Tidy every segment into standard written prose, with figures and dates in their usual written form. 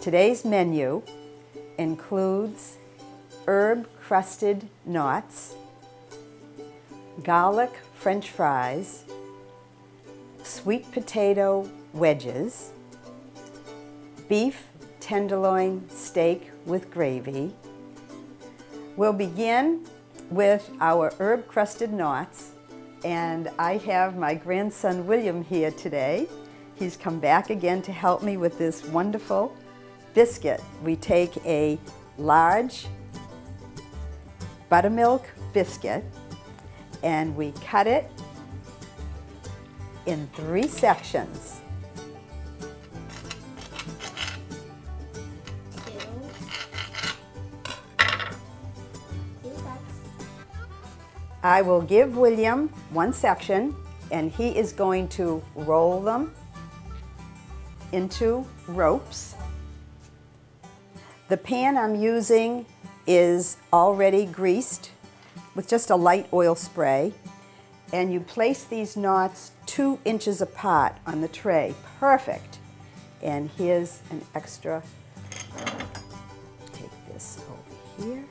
Today's menu includes herb crusted knots, garlic French fries, sweet potato wedges, beef tenderloin steak with gravy. We'll begin with our herb crusted knots, and I have my grandson William here today. He's come back again to help me with this wonderful biscuit. We take a large buttermilk biscuit and we cut it in 3 sections. I will give William 1 section and he is going to roll them into ropes. The pan I'm using is already greased with just a light oil spray, and you place these knots 2 inches apart on the tray. Perfect. And here's an extra. Take this over here.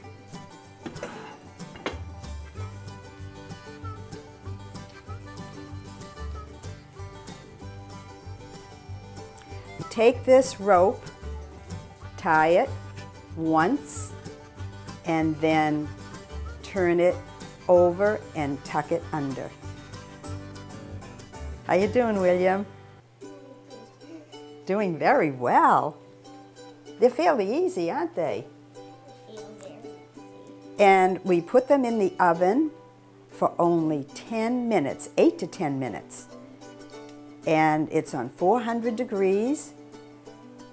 You take this rope, tie it once, and then turn it over and tuck it under. How you doing, William? Doing very well. They're fairly easy, aren't they? And we put them in the oven for only 10 minutes, 8 to 10 minutes. And it's on 400 degrees.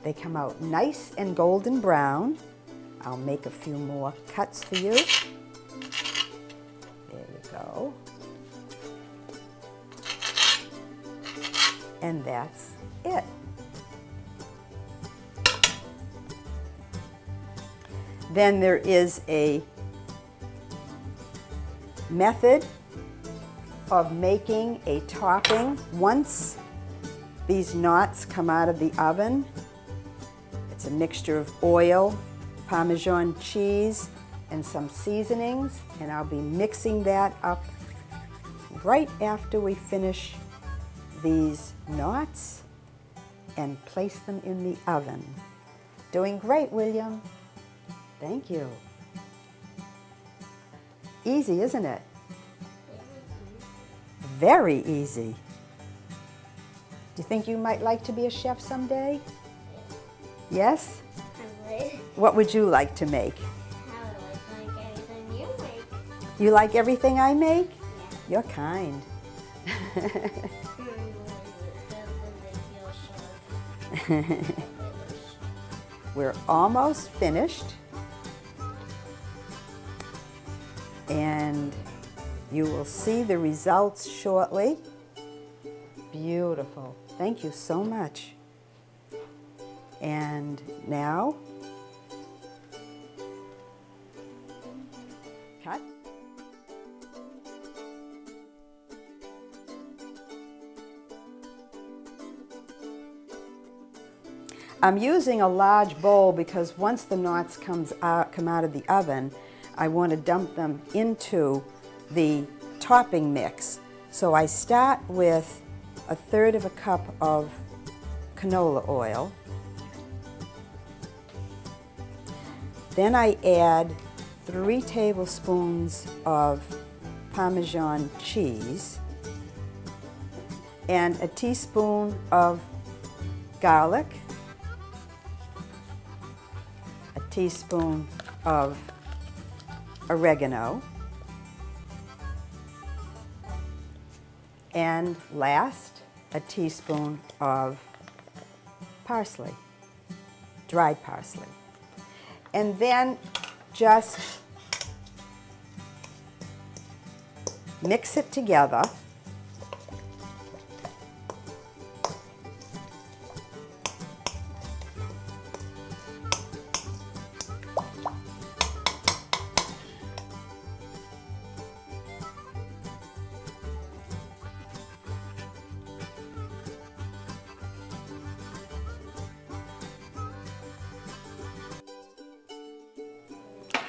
They come out nice and golden brown. I'll make a few more cuts for you. There you go. And that's it. Then there is a method of making a topping. Once these knots come out of the oven, it's a mixture of oil, Parmesan cheese, and some seasonings, and I'll be mixing that up right after we finish these knots and place them in the oven. Doing great, William. Thank you. Easy, isn't it? Very easy. Do you think you might like to be a chef someday? Yes? I would. What would you like to make? I would like everything you make. You like everything I make? Yeah. You're kind. We're almost finished. And you will see the results shortly. Beautiful. Thank you so much. And now, cut. I'm using a large bowl because once the knots come out of the oven, I want to dump them into the topping mix. So I start with 1/3 cup of canola oil. Then I add 3 tablespoons of Parmesan cheese and a teaspoon of garlic, a teaspoon of oregano, and last, a teaspoon of parsley, dried parsley. And then just mix it together.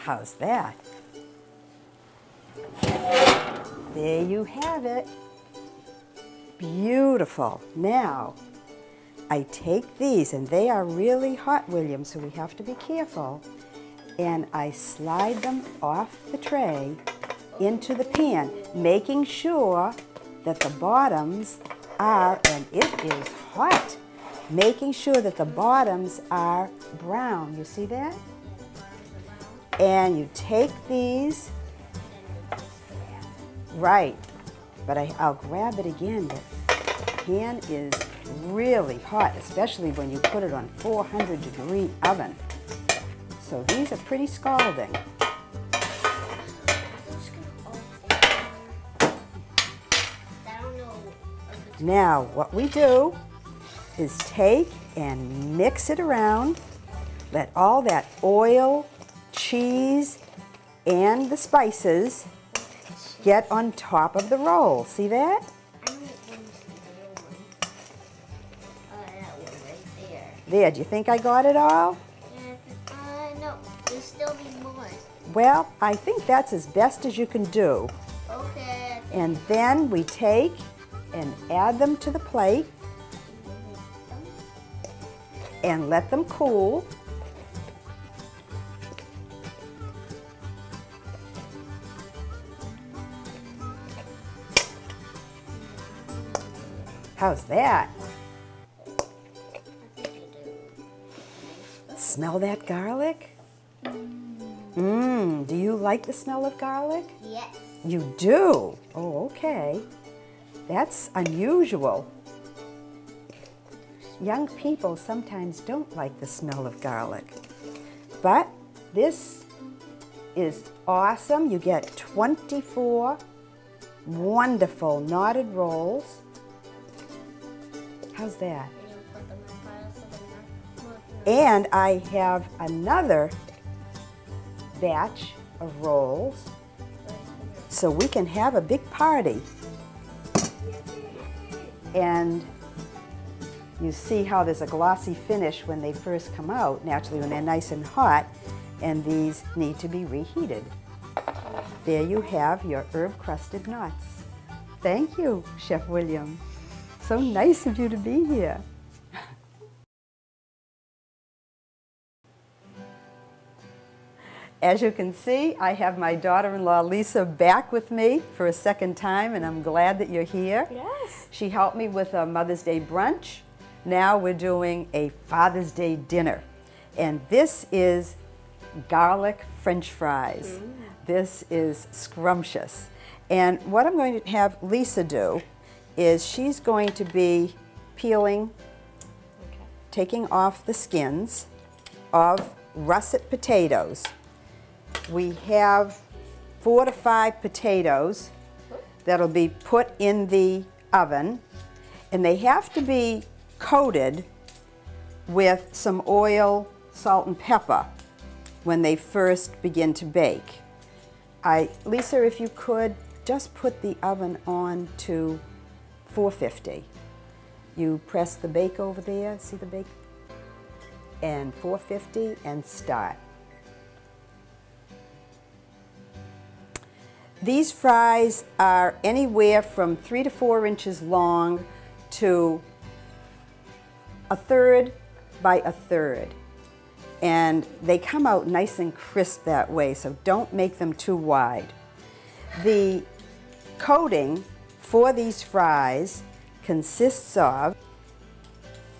How's that? There you have it. Beautiful. Now, I take these, and they are really hot, William, so we have to be careful. And I slide them off the tray into the pan, making sure that the bottoms are, and it is hot, making sure that the bottoms are brown. You see that? And you take these, right, but I'll grab it again. The pan is really hot, especially when you put it on 400-degree oven. So these are pretty scalding. Now, what we do is take and mix it around, let all that oil, cheese, and the spices get on top of the roll. See that? There, do you think I got it all? No, there'll still be more. Well, I think that's as best as you can do. Okay. And then we take and add them to the plate and let them cool. How's that? Smell that garlic? Do you like the smell of garlic? Yes. You do? Oh, okay. That's unusual. Young people sometimes don't like the smell of garlic. But this is awesome. You get 24 wonderful knotted rolls. How's that? And I have another batch of rolls so we can have a big party. And you see how there's a glossy finish when they first come out, naturally when they're nice and hot, and these need to be reheated. There you have your herb-crusted knots. Thank you, Chef William. So nice of you to be here. As you can see, I have my daughter-in-law Lisa back with me for a second time, and I'm glad that you're here. Yes. She helped me with a Mother's Day brunch. Now we're doing a Father's Day dinner. And this is garlic French fries. This is scrumptious. And what I'm going to have Lisa do is she's going to be peeling, taking off the skins of russet potatoes. We have 4 to 5 potatoes that'll be put in the oven, and they have to be coated with some oil, salt, and pepper when they first begin to bake. Lisa, if you could, just put the oven on to 450. You press the bake over there, see the bake? And 450 and start. These fries are anywhere from 3 to 4 inches long to 1/3 by 1/3. And they come out nice and crisp that way, so don't make them too wide. The coating for these fries consists of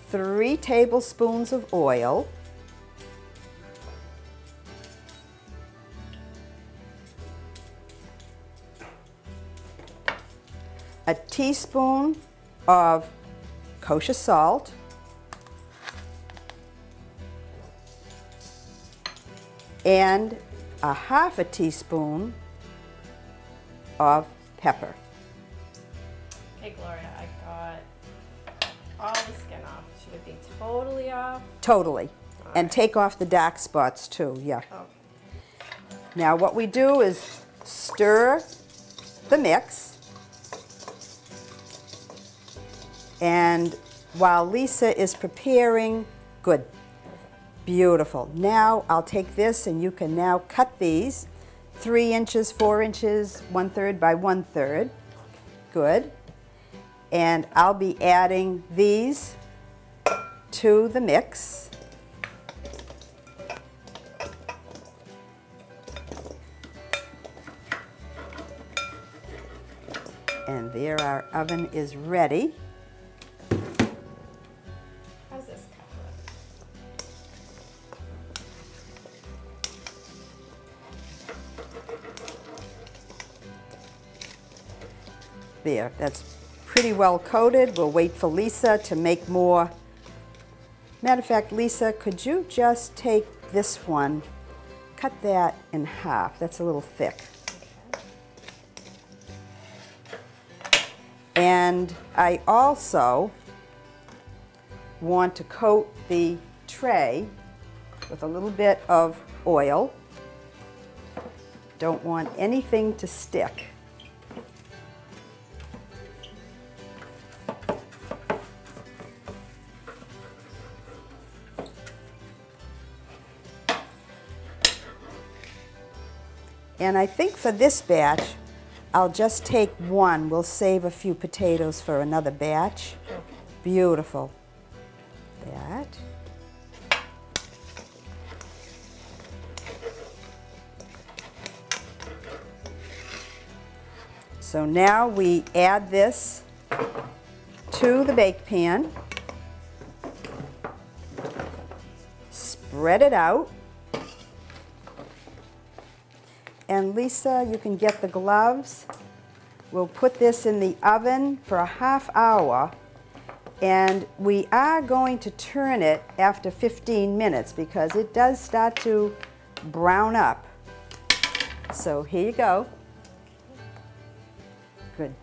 3 tablespoons of oil, a teaspoon of kosher salt, and a 1/2 teaspoon of pepper. Okay, Gloria, I got all the skin off. Should it be totally off? Totally. And take off the dark spots too, yeah. Okay. Now what we do is stir the mix. And while Lisa is preparing, good. Beautiful. Now I'll take this and you can now cut these 3 inches, 4 inches, 1/3 by 1/3. Good. And I'll be adding these to the mix. And there our oven is ready. How's this cover? There, that's pretty well coated. We'll wait for Lisa to make more. Matter of fact, Lisa, could you just take this one, cut that in half? That's a little thick. And I also want to coat the tray with a little bit of oil. Don't want anything to stick. And I think for this batch, I'll just take one. We'll save a few potatoes for another batch. Okay. Beautiful. That. So now we add this to the bake pan. Spread it out. And Lisa, you can get the gloves. We'll put this in the oven for a half hour, and we are going to turn it after 15 minutes because it does start to brown up. So here you go. Good.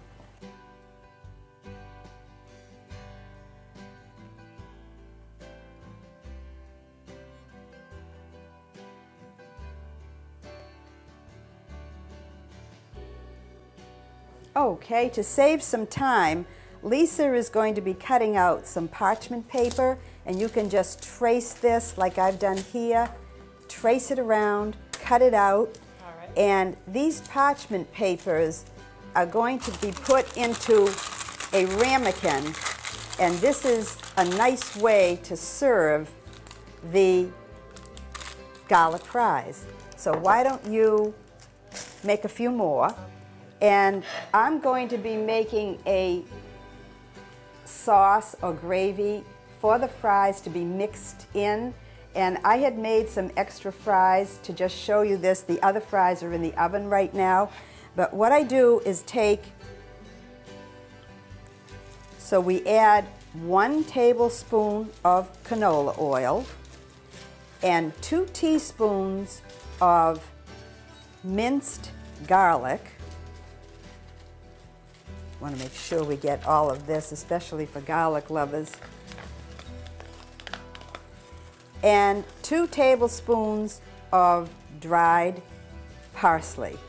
Okay, to save some time, Lisa is going to be cutting out some parchment paper, and you can just trace this like I've done here. Trace it around, cut it out, All right. and these parchment papers are going to be put into a ramekin, and this is a nice way to serve the garlic fries. So why don't you make a few more? And I'm going to be making a sauce or gravy for the fries to be mixed in. And I had made some extra fries to just show you this. The other fries are in the oven right now. But what I do is so we add 1 tablespoon of canola oil and 2 teaspoons of minced garlic. Want to make sure we get all of this, especially for garlic lovers. And 2 tablespoons of dried parsley.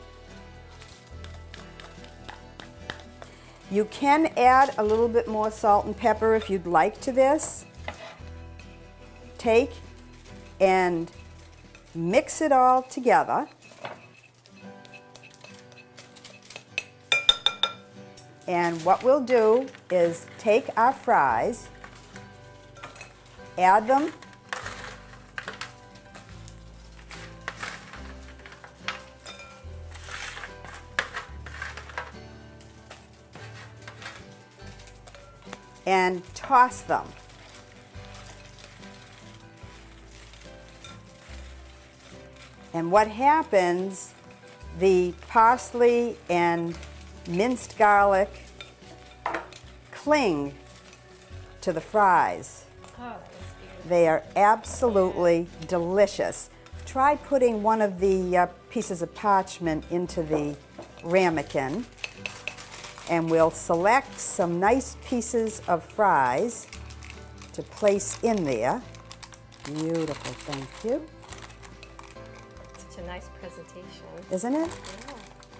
You can add a little bit more salt and pepper if you'd like to this. Take and mix it all together. And what we'll do is take our fries, add them, and toss them. And what happens, the parsley and minced garlic cling to the fries. Oh, that was beautiful. They are absolutely delicious. Try putting one of the pieces of parchment into the ramekin, and we'll select some nice pieces of fries to place in there. Beautiful, thank you. Such a nice presentation. Isn't it?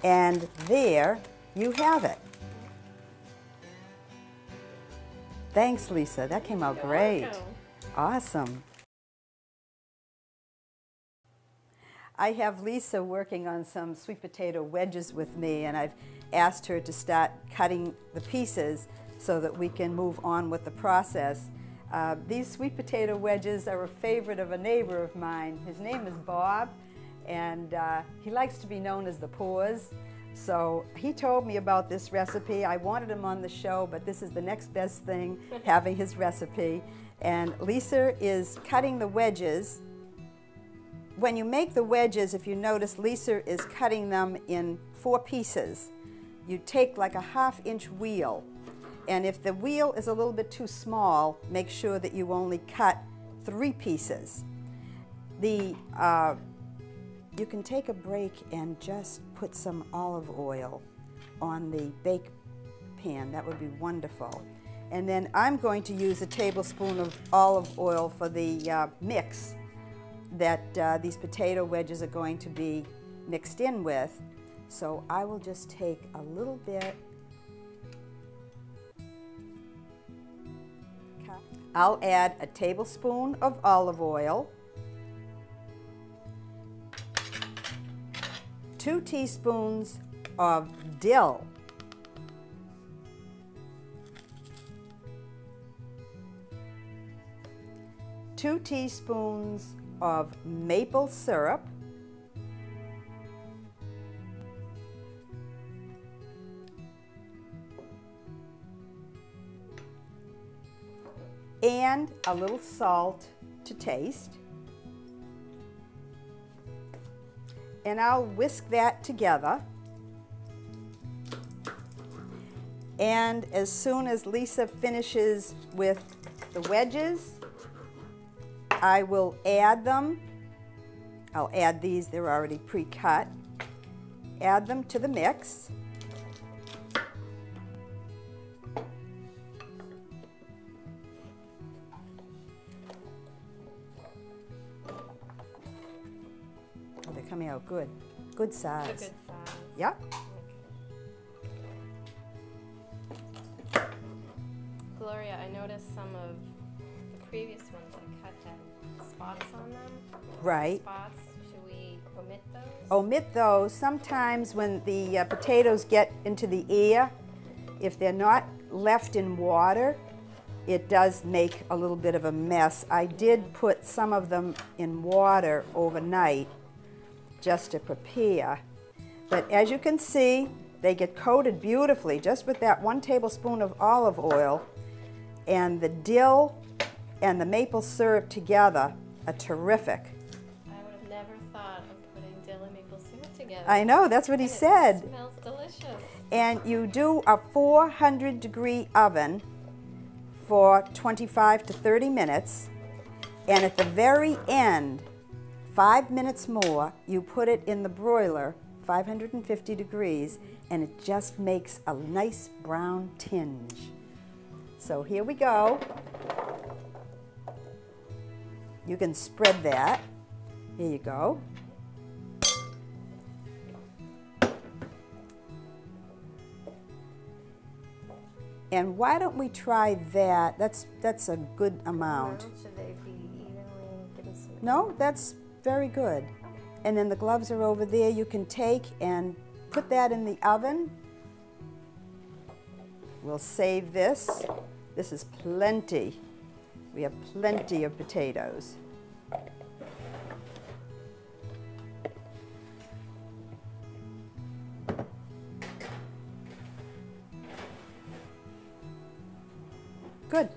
Yeah. And there you have it. Thanks, Lisa. That came out You're great. welcome. Awesome. I have Lisa working on some sweet potato wedges with me, and I've asked her to start cutting the pieces so that we can move on with the process. These sweet potato wedges are a favorite of a neighbor of mine. His name is Bob, and he likes to be known as the Paws. So he told me about this recipe. I wanted him on the show, but this is the next best thing, having his recipe. And Lisa is cutting the wedges. When you make the wedges, if you notice, Lisa is cutting them in 4 pieces. You take like a 1/2-inch wheel, and if the wheel is a little bit too small, make sure that you only cut 3 pieces. You can take a break and just put some olive oil on the bake pan. That would be wonderful. And then I'm going to use a tablespoon of olive oil for the mix that these potato wedges are going to be mixed in with. So I will just take a little bit. I'll add a tablespoon of olive oil, 2 teaspoons of dill, 2 teaspoons of maple syrup, and a little salt to taste. And I'll whisk that together. And as soon as Lisa finishes with the wedges, I will add them. I'll add these, they're already pre-cut. Add them to the mix. Oh, they're coming out good. Good size. A good size. Yep. Gloria, I noticed some of the previous ones I cut had spots on them. Right. Spots. Should we omit those? Omit those. Sometimes when the potatoes get into the air, if they're not left in water, it does make a little bit of a mess. I did put some of them in water overnight just to prepare. But as you can see, they get coated beautifully just with that 1 tablespoon of olive oil, and the dill and the maple syrup together are terrific. I would have never thought of putting dill and maple syrup together. I know, that's what he said. It smells delicious. And you do a 400-degree oven for 25 to 30 minutes, and at the very end, 5 minutes more, you put it in the broiler, 550 degrees, and it just makes a nice brown tinge. So here we go. You can spread that. Here you go. And why don't we try that? That's a good amount. Should they be evenly given some? No, that's very good. And then the gloves are over there. You can take and put that in the oven. We'll save this. This is plenty. We have plenty of potatoes. Good.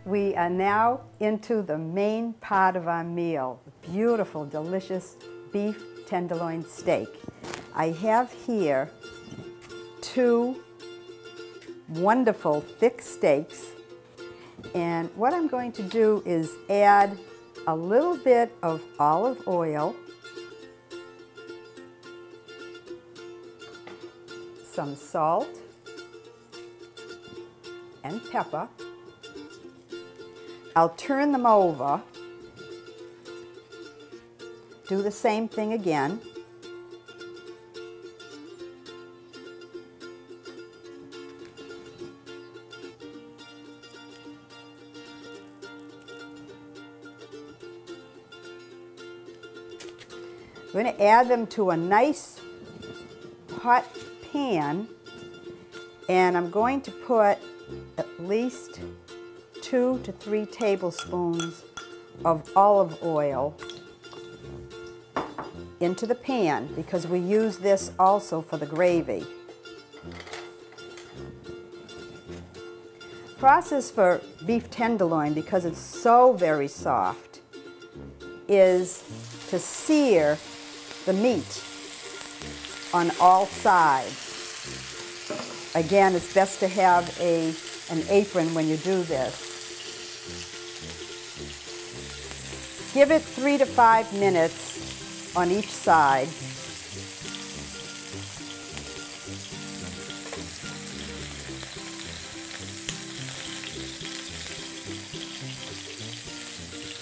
We are now into the main part of our meal, beautiful, delicious beef tenderloin steak. I have here 2 wonderful thick steaks, and what I'm going to do is add a little bit of olive oil, some salt and pepper. I'll turn them over, do the same thing again. We're going to add them to a nice hot pan, and I'm going to put at least 2 to 3 tablespoons of olive oil into the pan because we use this also for the gravy. Process for beef tenderloin, because it's so very soft, is to sear the meat on all sides. Again, it's best to have an apron when you do this. Give it 3 to 5 minutes on each side.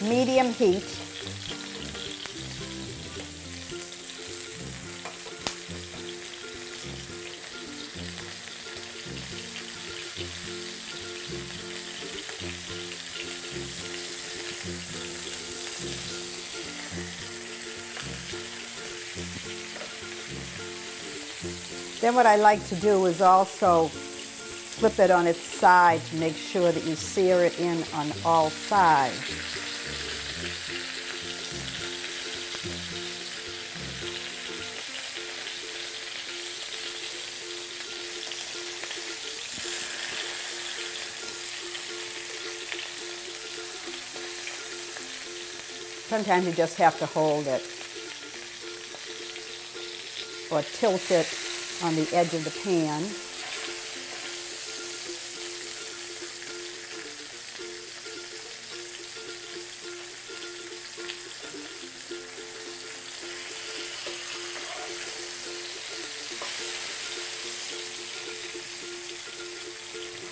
Medium heat. Then what I like to do is also flip it on its side to make sure that you sear it in on all sides. Sometimes you just have to hold it or tilt it on the edge of the pan.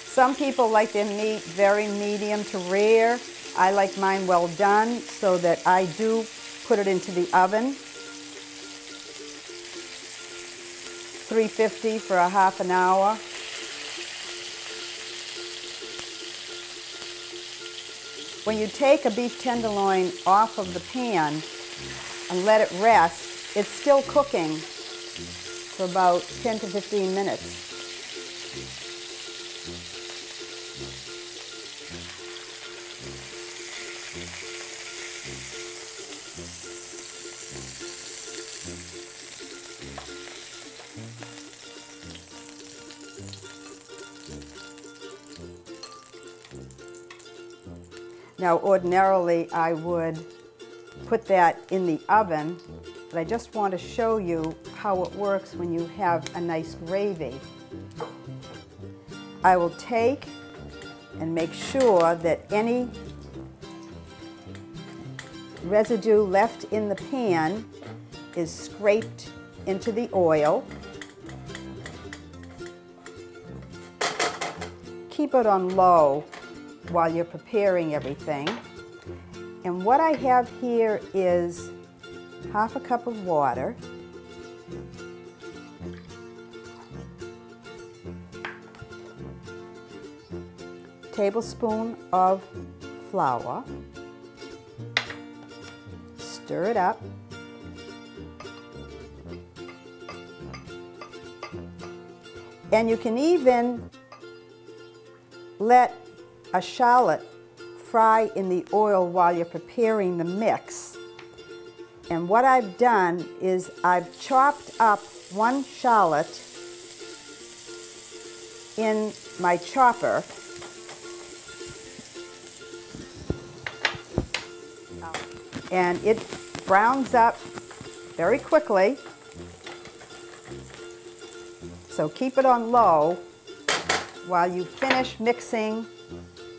Some people like their meat very medium to rare. I like mine well done, so that I do put it into the oven. 350 for a half an hour. When you take a beef tenderloin off of the pan and let it rest, it's still cooking for about 10 to 15 minutes. Now, ordinarily, I would put that in the oven, but I just want to show you how it works when you have a nice gravy. I will take and make sure that any residue left in the pan is scraped into the oil. Keep it on low while you're preparing everything. And what I have here is half a cup of water, tablespoon of flour, stir it up, and you can even let a shallot fry in the oil while you're preparing the mix. And what I've done is I've chopped up one shallot in my chopper. And it browns up very quickly. So keep it on low while you finish mixing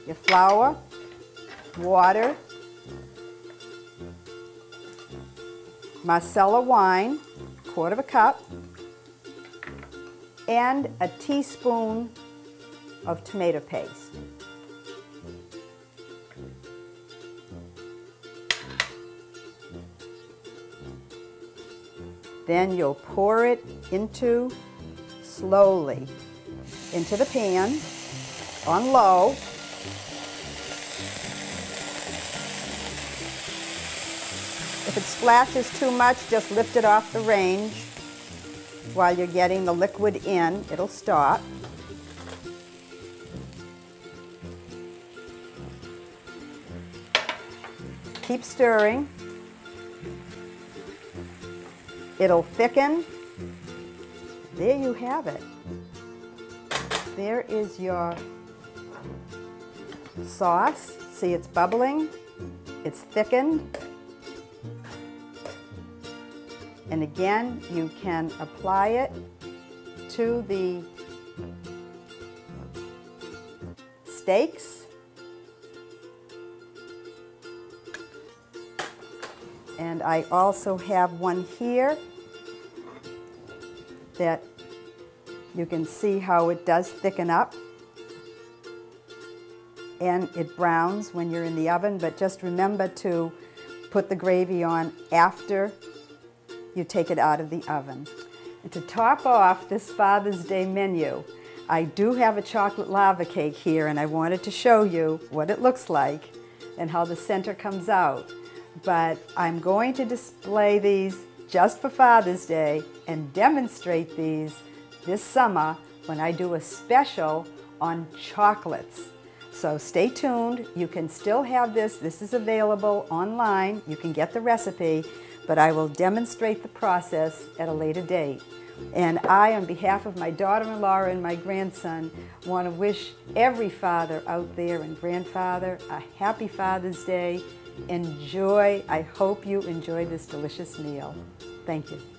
your flour, water, Marsala wine, 1/4 cup, and a teaspoon of tomato paste. Then you'll pour it slowly into the pan on low. If it splashes too much, just lift it off the range while you're getting the liquid in. It'll stop. Keep stirring. It'll thicken. There you have it. There is your sauce. See, it's bubbling. It's thickened. And again, you can apply it to the steaks. And I also have one here that you can see how it does thicken up. And it browns when you're in the oven, but just remember to put the gravy on after you take it out of the oven. And to top off this Father's Day menu, I do have a chocolate lava cake here, and I wanted to show you what it looks like and how the center comes out. But I'm going to display these just for Father's Day and demonstrate these this summer when I do a special on chocolates. So stay tuned. You can still have this. This is available online. You can get the recipe, but I will demonstrate the process at a later date. And I, on behalf of my daughter-in-law and my grandson, want to wish every father out there and grandfather a happy Father's Day. Enjoy. I hope you enjoy this delicious meal. Thank you.